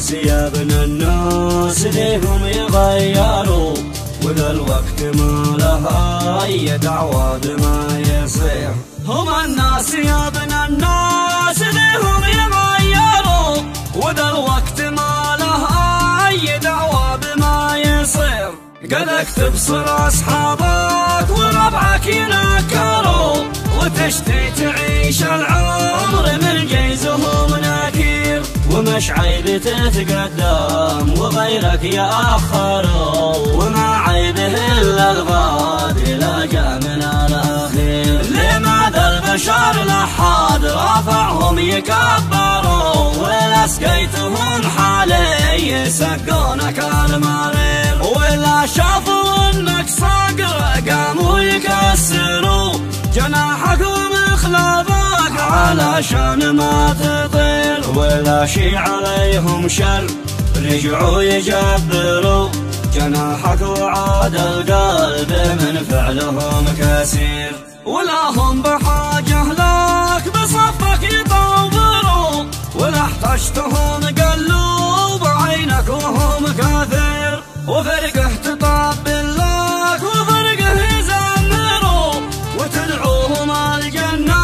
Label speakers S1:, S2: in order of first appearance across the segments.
S1: الناس يا ابن الناس ليهم يغيروا، وذا الوقت ما لها أي دعوة بما يصير. هم الناس يا ابن الناس ليهم يغيروا، وذا الوقت ما لها أي دعوة بما يصير. قدك تبصر أصحابك وربعك ينكروا، وتشتي تعيش العمر من جيزهم نكير. ومش عيب تتقدم وغيرك يأخروا، وما عيبه إلا الغاد إذا جاء من الأخير. لماذا البشر لحد رافعهم يكبروا، ولا سقيتهم حالي يسقونك المرير. ولا شافوا انك صقر قاموا يكسروا جناحك ومخلبك علشان ما تطير. ولا شي عليهم شر رجعوا يجبروا جناحك وعاد القلب من فعلهم كثير. ولا هم بحاجة لك بصفك يطوروا، ولا احتجتهم قلوا بعينك وهم كثير. وفرقه تطبل لك وفرقه يزمروا، وتدعوهم الجنة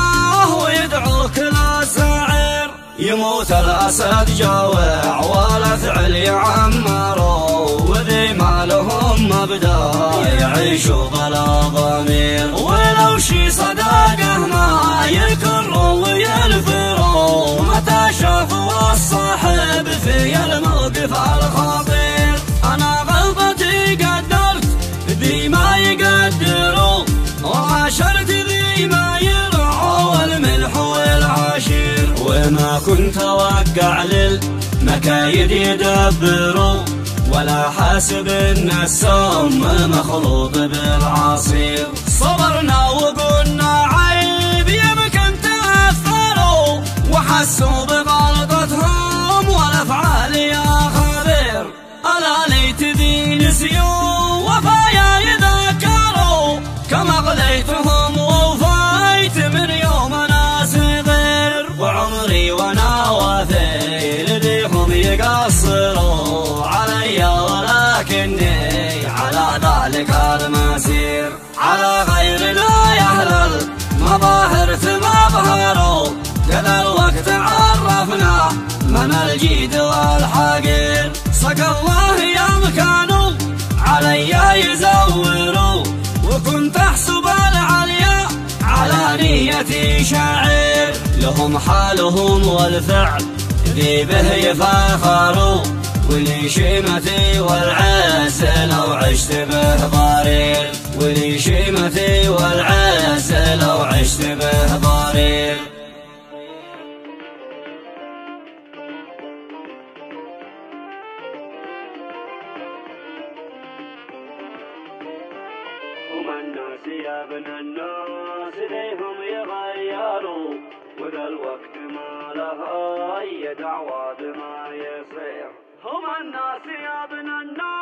S1: ويدعوك للسعير. يموت الأسد جوع ولا ثعل يعمروا، وذي ما لهم مبدأ يعيشوا بلا ضمير. ولو شي صداقه ما يكروا وينفروا، متى شافوا الصاحب في الموقف الخطير. أنا غلطتي قدرت ذي ما يقدروا، وعاشرت ذي ما يرعوا الملح والعشير. وما كنت أوقع للمكايد يدبروا، ولا حاسب ان السم مخلوط بالعصير. صبرنا وقلنا عيب يمكن تأثروا، وحسوا بغلطتهم والافعال يا خبير. ألا ليت ذي نسيوا وفايا يذكروا، كما غليتهم ووفيت من يومنا صغير. وعمري وانا وافي لديهم يقصروا علي، ولكني على ذلك المسير. على غيرنا يا أهل المظاهر تمظهروا، كذا الوقت عرفنا من الجيد والحقير. سقى الله يا مكانوا علي يزوروا، وكنت احسب العليا على نيتي شعير. لهم حالهم والفعل ذي به يفاخروا، ولي شيمتي والعز لو عشت به ضرير. ولي شيمتي والعز لو عشت به ضرير. هم الناس يا ابن الناس ليهم يغيروا، وذا الوقت ما لها أي دعوة بما يصير. هم الناس يا ابن الناس